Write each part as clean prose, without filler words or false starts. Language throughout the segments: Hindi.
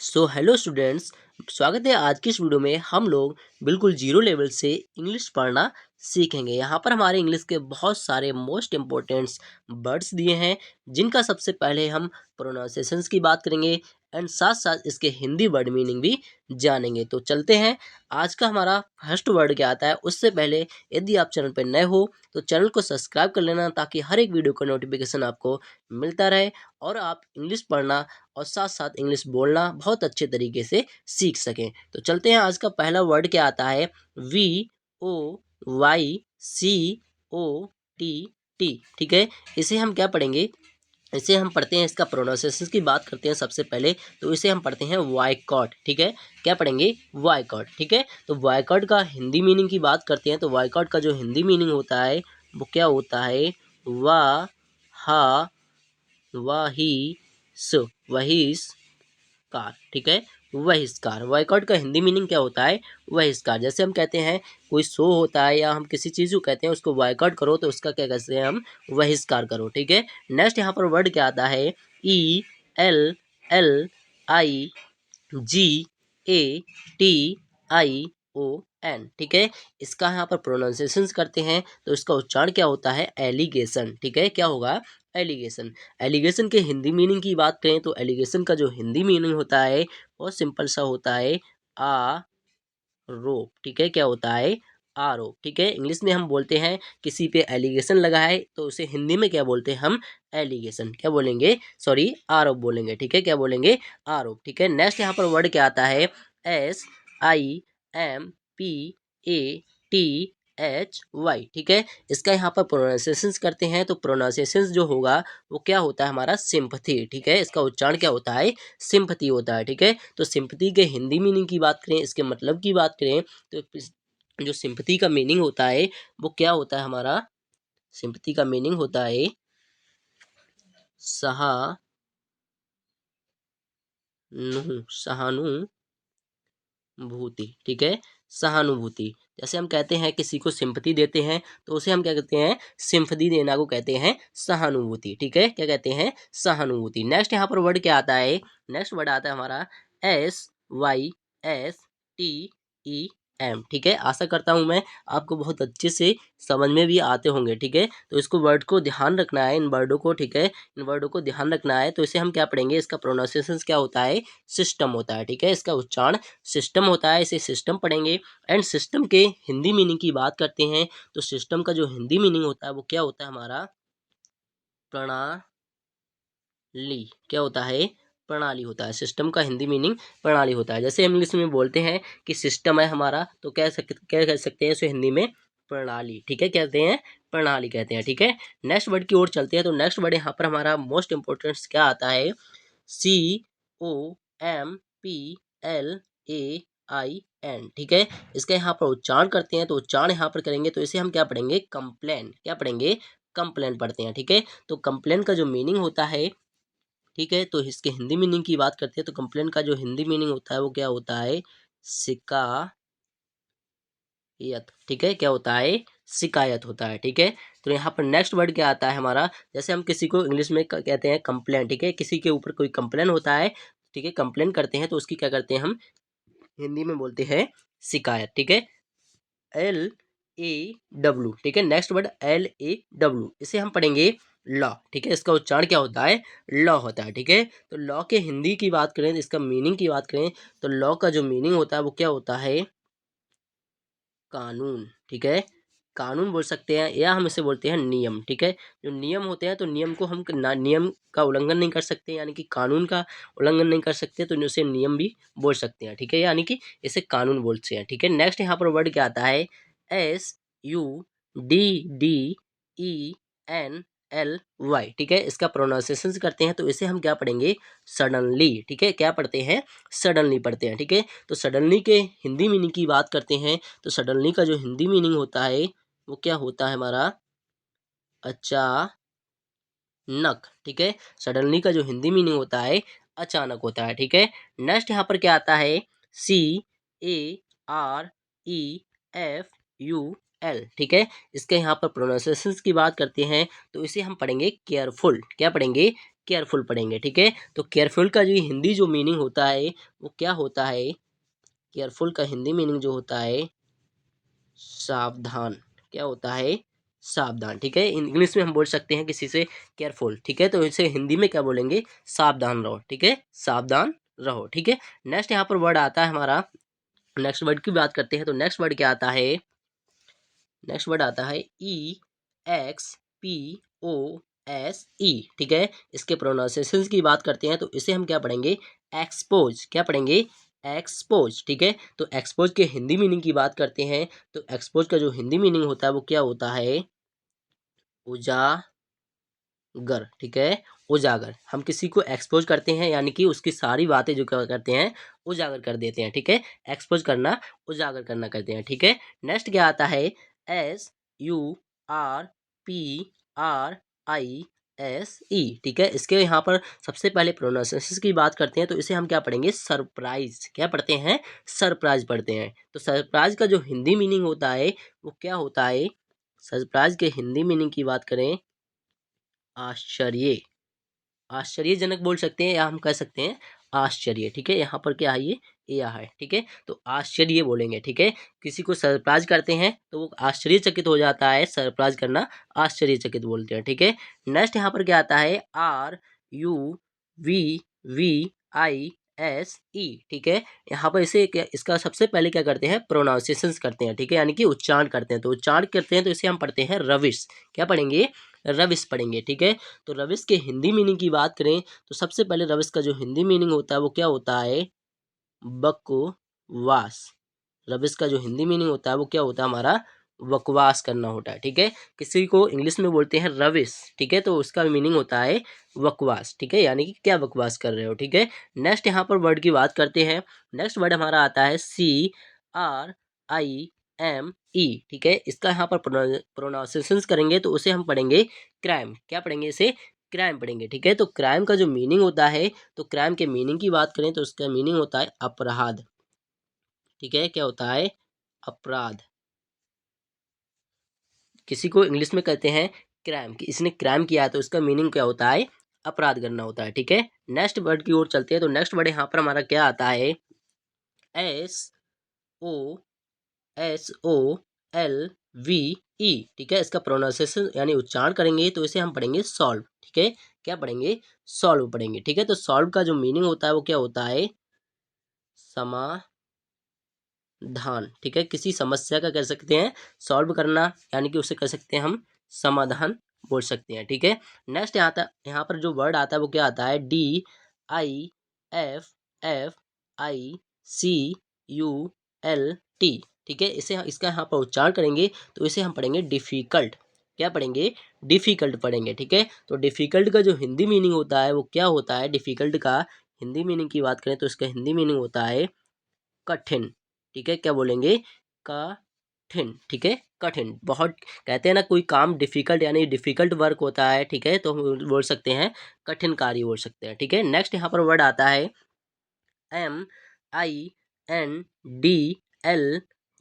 सो हेलो स्टूडेंट्स, स्वागत है। आज की इस वीडियो में हम लोग बिल्कुल जीरो लेवल से इंग्लिश पढ़ना सीखेंगे। यहाँ पर हमारे इंग्लिश के बहुत सारे मोस्ट इम्पोर्टेंट्स वर्ड्स दिए हैं, जिनका सबसे पहले हम प्रोनाउंसिएशंस की बात करेंगे एंड साथ साथ इसके हिंदी वर्ड मीनिंग भी जानेंगे। तो चलते हैं। आज का हमारा फर्स्ट वर्ड क्या आता है, उससे पहले यदि आप चैनल पर नए हो तो चैनल को सब्सक्राइब कर लेना, ताकि हर एक वीडियो का नोटिफिकेशन आपको मिलता रहे और आप इंग्लिश पढ़ना और साथ साथ इंग्लिश बोलना बहुत अच्छे तरीके से सीख सकें। तो चलते हैं। आज का पहला वर्ड क्या आता है, VOYCOTT। ठीक है, इसे हम क्या पढ़ेंगे, इसे हम पढ़ते हैं, इसका प्रोनाउंसिएशन की बात करते हैं सबसे पहले। तो इसे हम पढ़ते हैं वायकॉट। ठीक है, क्या पढ़ेंगे, वायकॉट। ठीक है, तो वायकॉट का हिंदी मीनिंग की बात करते हैं। तो वायकॉट का जो हिंदी मीनिंग होता है वो क्या होता है, वा हा वाही स कार। ठीक है, बहिष्कार। बॉयकॉट का हिंदी मीनिंग क्या होता है, बहिष्कार। जैसे हम कहते हैं कोई शो होता है या हम किसी चीज़ को कहते हैं उसको बॉयकॉट करो, तो उसका क्या कहते हैं हम, बहिष्कार करो। ठीक है, नेक्स्ट यहाँ पर वर्ड क्या आता है, ELLIGATION। ठीक है, इसका यहाँ पर प्रोनाउंसिएशन करते हैं तो इसका उच्चारण क्या होता है, एलिगेशन। ठीक है, क्या होगा, एलिगेशन। एलिगेशन के हिंदी मीनिंग की बात करें तो एलिगेशन का जो हिंदी मीनिंग होता है वो सिंपल सा होता है आरोप। ठीक है, क्या होता है, आरोप। ठीक है, इंग्लिश में हम बोलते हैं किसी पे एलिगेशन लगा है तो उसे हिंदी में क्या बोलते हैं हम, एलिगेशन। क्या बोलेंगे, सॉरी, आरोप बोलेंगे। ठीक है, क्या बोलेंगे, आरोप। ठीक है, नेक्स्ट यहाँ पर वर्ड क्या आता है, SIMPATHY। ठीक है, इसका यहाँ पर प्रोनाउंसिएशन करते हैं तो प्रोनाउंसिएशन जो होगा वो क्या होता है हमारा, सिंपथी। ठीक है, इसका उच्चारण क्या होता है, सिंपथी होता है। ठीक है, तो सिंपथी के हिंदी मीनिंग की बात करें, इसके मतलब की बात करें तो जो सिंपथी का मीनिंग होता है वो क्या होता है हमारा, सिंपथी का मीनिंग होता है सहानुभूति। ठीक है, सहानुभूति। जैसे हम कहते हैं किसी को सिंपथी देते हैं तो उसे हम क्या कहते हैं, सिंपथी देना को कहते हैं सहानुभूति। ठीक है, क्या कहते हैं, सहानुभूति। नेक्स्ट यहाँ पर वर्ड क्या आता है, नेक्स्ट वर्ड आता है हमारा SYSTEM। ठीक है, आशा करता हूँ मैं आपको बहुत अच्छे से समझ में भी आते होंगे। ठीक है, तो इसको वर्ड को ध्यान रखना है, इन वर्डों को। ठीक है, इन वर्डों को ध्यान रखना है। तो इसे हम क्या पढ़ेंगे, इसका प्रोनाउंसिएशन क्या होता है, सिस्टम होता है। ठीक है, इसका उच्चारण सिस्टम होता है, इसे सिस्टम पढ़ेंगे। एंड सिस्टम के हिंदी मीनिंग की बात करते हैं तो सिस्टम का जो हिंदी मीनिंग होता है वो क्या होता है हमारा, प्रणाली। क्या होता है, प्रणाली होता है। सिस्टम का हिंदी मीनिंग प्रणाली होता है। जैसे हम इंग्लिश में बोलते हैं कि सिस्टम है हमारा, तो क्या कह सकते हैं इसे हिंदी में, प्रणाली। ठीक है, कहते हैं प्रणाली कहते हैं। ठीक है, नेक्स्ट वर्ड की ओर चलते हैं। तो नेक्स्ट वर्ड यहाँ पर हमारा मोस्ट इंपोर्टेंट क्या आता है, COMPLAIN। ठीक है, इसका यहाँ पर उच्चारण करते हैं तो उच्चारण यहाँ पर करेंगे तो इसे हम क्या पढ़ेंगे, कंप्लेन। क्या पढ़ेंगे, कंप्लेन पढ़ते हैं। ठीक है, तो कंप्लेन का जो मीनिंग होता है, ठीक है, तो इसके हिंदी मीनिंग की बात करते हैं तो कंप्लेन का जो हिंदी मीनिंग होता है वो क्या होता है, शिकायत। ठीक है, क्या होता है, शिकायत होता है। ठीक है, तो यहाँ पर नेक्स्ट वर्ड क्या आता है हमारा, जैसे हम किसी को इंग्लिश में कहते हैं कंप्लेन। ठीक है, किसी के ऊपर कोई कंप्लेन होता है, ठीक है, कंप्लेन करते हैं तो उसकी क्या करते हैं हम, हिंदी में बोलते हैं शिकायत। ठीक है, LAW। ठीक है, नेक्स्ट वर्ड LAW, इसे हम पढ़ेंगे लॉ। ठीक है, इसका उच्चारण क्या होता है, लॉ होता है। ठीक है, तो लॉ के हिंदी की बात करें, इसका मीनिंग की बात करें तो लॉ का जो मीनिंग होता है वो क्या होता है, कानून। ठीक है, कानून बोल सकते हैं या हम इसे बोलते हैं नियम। ठीक है, जो नियम होते हैं तो नियम को हम नियम का उल्लंघन नहीं कर सकते, यानी कि कानून का उल्लंघन नहीं कर सकते, तो उसे नियम भी बोल सकते हैं। ठीक है, यानी कि इसे कानून बोलते हैं। ठीक है, नेक्स्ट यहाँ पर वर्ड क्या आता है, SUDDENLY। ठीक है, इसका प्रोनाउंसिएशन करते हैं तो इसे हम क्या पढ़ेंगे, सडनली। ठीक है, क्या पढ़ते हैं, सडनली पढ़ते हैं। ठीक है, तो सडनली के हिंदी मीनिंग की बात करते हैं तो सडनली का जो हिंदी मीनिंग होता है वो क्या होता है हमारा, अचानक। ठीक है, सडनली का जो हिंदी मीनिंग होता है अचानक होता है। ठीक है, नेक्स्ट यहाँ पर क्या आता है, CAREFUL। ठीक है, इसके यहाँ पर प्रोनाउंसिएशन की बात करते हैं तो इसे हम पढ़ेंगे केयरफुल। क्या पढ़ेंगे, केयरफुल पढ़ेंगे, ठीक है। तो केयरफुल का जो हिंदी जो मीनिंग होता है वो क्या होता है, केयरफुल का हिंदी मीनिंग जो होता है सावधान, क्या होता है, सावधान, ठीक है। इंग्लिश में हम बोल सकते हैं किसी से केयरफुल, ठीक है, तो इसे हिंदी में क्या बोलेंगे, सावधान रहो, ठीक है, सावधान रहो, ठीक है। नेक्स्ट यहाँ पर वर्ड आता है हमारा, नेक्स्ट वर्ड की बात करते हैं तो नेक्स्ट वर्ड क्या आता है, नेक्स्ट वर्ड आता है EXPOSE, ठीक है। इसके प्रोनाउंसिएशन की बात करते हैं तो इसे हम क्या पढ़ेंगे, एक्सपोज, क्या पढ़ेंगे, एक्सपोज, ठीक है। तो एक्सपोज के हिंदी मीनिंग की बात करते हैं तो एक्सपोज का जो हिंदी मीनिंग होता है वो क्या होता है, उजागर, ठीक है, उजागर। हम किसी को एक्सपोज करते हैं यानी कि उसकी सारी बातें जो क्या करते हैं, उजागर कर देते हैं, ठीक है। एक्सपोज करना, उजागर करना करते हैं, ठीक है। नेक्स्ट क्या आता है, SURPRISE, ठीक है। इसके यहाँ पर सबसे पहले प्रोनाउंसिएशन की बात करते हैं तो इसे हम क्या पढ़ेंगे, सरप्राइज, क्या पढ़ते हैं, सरप्राइज पढ़ते हैं। तो सरप्राइज का जो हिंदी मीनिंग होता है वो क्या होता है, सरप्राइज के हिंदी मीनिंग की बात करें, आश्चर्य, आश्चर्यजनक बोल सकते हैं या हम कह सकते हैं आश्चर्य, ठीक है। यहाँ पर क्या है, ये या है, ठीक है, तो आश्चर्य बोलेंगे, ठीक है। किसी को सरप्राइज करते हैं तो वो आश्चर्यचकित हो जाता है, सरप्राइज करना आश्चर्यचकित बोलते हैं, ठीक है। नेक्स्ट यहाँ पर क्या आता है, RUVVISE, ठीक है। यहाँ पर इसे इसका सबसे पहले क्या करते हैं, प्रोनाउंसिएशन करते हैं, ठीक है, यानी कि उच्चारण करते हैं। तो उच्चारण करते हैं तो इसे हम पढ़ते हैं रविश, क्या पढ़ेंगे, रविश पढ़ेंगे, ठीक है। तो रविश के हिंदी मीनिंग की बात करें तो सबसे पहले रविश का जो हिंदी मीनिंग होता है वो क्या होता है, बकवास। रविश का जो हिंदी मीनिंग होता है वो क्या होता है हमारा, बकवास करना होता है, ठीक है। किसी को इंग्लिश में बोलते हैं रविश, ठीक है, तो उसका मीनिंग होता है बकवास, ठीक है, यानी कि क्या बकवास कर रहे हो, ठीक है। नेक्स्ट यहाँ पर वर्ड की बात करते हैं, नेक्स्ट वर्ड हमारा आता है CRIME, ठीक है। इसका यहाँ पर प्रोनाउंसिएशन करेंगे तो उसे हम पढ़ेंगे क्राइम, क्या पढ़ेंगे, इसे क्राइम पढ़ेंगे, ठीक है। तो क्राइम का जो मीनिंग होता है, तो क्राइम के मीनिंग की बात करें तो उसका मीनिंग होता है अपराध, ठीक है, क्या होता है, अपराध। किसी को इंग्लिश में कहते हैं क्राइम, कि इसने क्राइम किया है तो उसका मीनिंग क्या होता है, अपराध करना होता है, ठीक है। नेक्स्ट वर्ड की ओर चलते हैं तो नेक्स्ट वर्ड यहाँ पर हमारा क्या आता है, SOSOLVE, ठीक है। इसका प्रोनाउंसिएशन यानी उच्चारण करेंगे तो इसे हम पढ़ेंगे सॉल्व, ठीक है, क्या पढ़ेंगे, सॉल्व पढ़ेंगे, ठीक है। तो सॉल्व का जो मीनिंग होता है वो क्या होता है, समाधान, ठीक है। किसी समस्या का कह सकते हैं सॉल्व करना, यानी कि उसे कह सकते हैं हम समाधान बोल सकते हैं, ठीक है। नेक्स्ट यहाँ पर जो वर्ड आता है वो क्या आता है, DIFFICULT, ठीक है। इसे इसका यहाँ पर उच्चारण करेंगे तो इसे हम पढ़ेंगे डिफिकल्ट, क्या पढ़ेंगे, डिफिकल्ट पढ़ेंगे, ठीक है। तो डिफिकल्ट का जो हिंदी मीनिंग होता है वो क्या होता है, डिफिकल्ट का हिंदी मीनिंग की बात करें तो इसका हिंदी मीनिंग होता है कठिन, ठीक है, क्या बोलेंगे, कठिन, ठीक है, कठिन। बहुत कहते हैं ना कोई काम डिफिकल्ट यानी डिफिकल्ट वर्क होता है, ठीक है, तो हम बोल सकते हैं कठिन कार्य बोल सकते हैं, ठीक है। नेक्स्ट यहाँ पर वर्ड आता है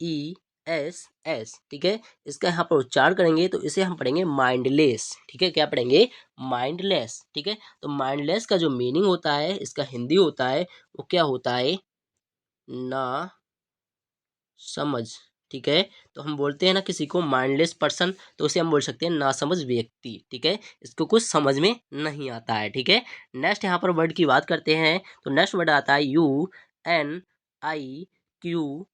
MINDLESS, ठीक है। इसका यहाँ पर उच्चारण करेंगे तो इसे हम पढ़ेंगे माइंडलेस, ठीक है, क्या पढ़ेंगे, माइंडलेस, ठीक है। तो माइंडलेस का जो मीनिंग होता है, इसका हिंदी होता है वो क्या होता है, ना समझ, ठीक है। तो हम बोलते हैं ना किसी को माइंडलेस पर्सन तो उसे हम बोल सकते हैं नासमझ व्यक्ति, ठीक है, इसको कुछ समझ में नहीं आता है, ठीक है। नेक्स्ट यहाँ पर वर्ड की बात करते हैं तो नेक्स्ट वर्ड आता है UNIQUE,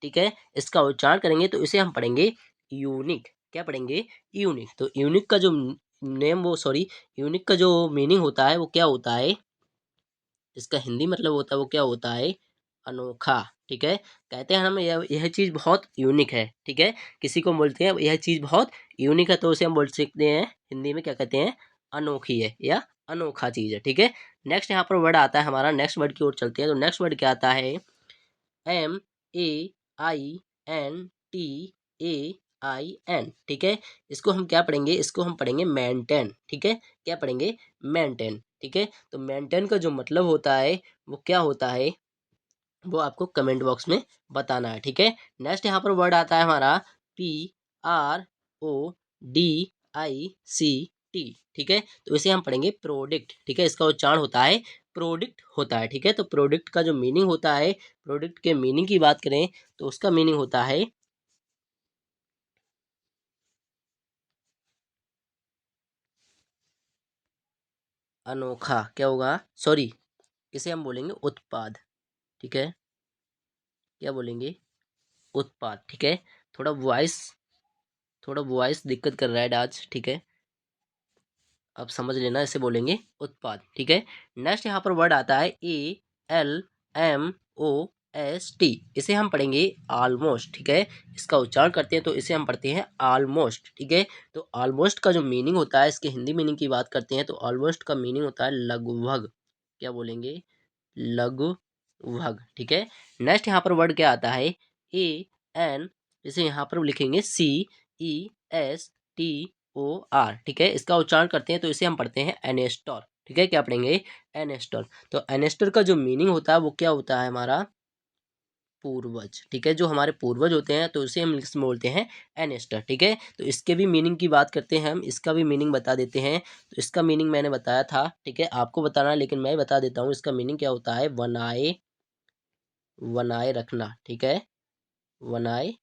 ठीक है। इसका उच्चारण करेंगे तो इसे हम पढ़ेंगे यूनिक, क्या पढ़ेंगे, यूनिक। तो यूनिक का जो यूनिक का जो मीनिंग होता है वो क्या होता है, इसका हिंदी मतलब होता है वो क्या होता है, अनोखा, ठीक है। कहते हैं हम यह चीज़ बहुत यूनिक है, ठीक है। किसी को बोलते हैं यह चीज़ बहुत यूनिक है तो उसे हम बोल सकते हैं हिंदी में क्या कहते हैं, अनोखी है या अनोखा चीज़ है, ठीक है। नेक्स्ट यहाँ पर वर्ड आता है हमारा, नेक्स्ट वर्ड की ओर चलते हैं तो नेक्स्ट वर्ड क्या आता है, MAINTAIN, ठीक है। इसको हम क्या पढ़ेंगे, इसको हम पढ़ेंगे मेंटेन, ठीक है, क्या पढ़ेंगे, मेंटेन, ठीक है। तो मेंटेन का जो मतलब होता है वो क्या होता है, वो आपको कमेंट बॉक्स में बताना है, ठीक है। नेक्स्ट यहाँ पर वर्ड आता है हमारा PRODICT, टी, ठीक है। तो इसे हम पढ़ेंगे प्रोडिक्ट, ठीक है। इसका उच्चारण होता है प्रोडिक्ट होता है, ठीक है। तो प्रोडिक्ट का जो मीनिंग होता है, प्रोडिक्ट के मीनिंग की बात करें तो उसका मीनिंग होता है अनोखा। क्या होगा, सॉरी, इसे हम बोलेंगे उत्पाद, ठीक है। क्या बोलेंगे, उत्पाद, ठीक है। थोड़ा वॉइस थोड़ा वॉइस दिक्कत कर रहा है आज, ठीक है। अब समझ लेना, इसे बोलेंगे उत्पाद, ठीक है। नेक्स्ट यहाँ पर वर्ड आता है ALMOST। इसे हम पढ़ेंगे ऑलमोस्ट, ठीक है। इसका उच्चारण करते हैं तो इसे हम पढ़ते हैं ऑलमोस्ट, ठीक है। तो ऑलमोस्ट का जो मीनिंग होता है, इसके हिंदी मीनिंग की बात करते हैं तो ऑलमोस्ट का मीनिंग होता है लगभग। क्या बोलेंगे, लगभग, ठीक है। नेक्स्ट यहाँ पर वर्ड क्या आता है, AN, इसे यहाँ पर लिखेंगे CESTOR, ठीक है। इसका उच्चारण करते हैं तो इसे हम पढ़ते हैं एनेस्टोर, ठीक है। क्या पढ़ेंगे, एनेस्टोर। तो एनेस्टोर का जो मीनिंग होता है वो क्या होता है, हमारा पूर्वज, ठीक है। जो हमारे पूर्वज होते हैं तो इसे हम इंग्लिश में बोलते हैं एनेस्टर, ठीक है। तो इसके भी मीनिंग की बात करते हैं हम, इसका भी मीनिंग बता देते हैं। तो इसका मीनिंग मैंने बताया था, ठीक है, आपको बताना है, लेकिन मैं बता देता हूँ। इसका मीनिंग क्या होता है, बनाए बनाए रखना, ठीक है। बनाए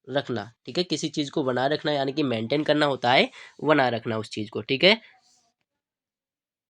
रखना, ठीक है। किसी चीज़ को बनाए रखना यानी कि मेंटेन करना होता है, बनाए रखना उस चीज़ को, ठीक है।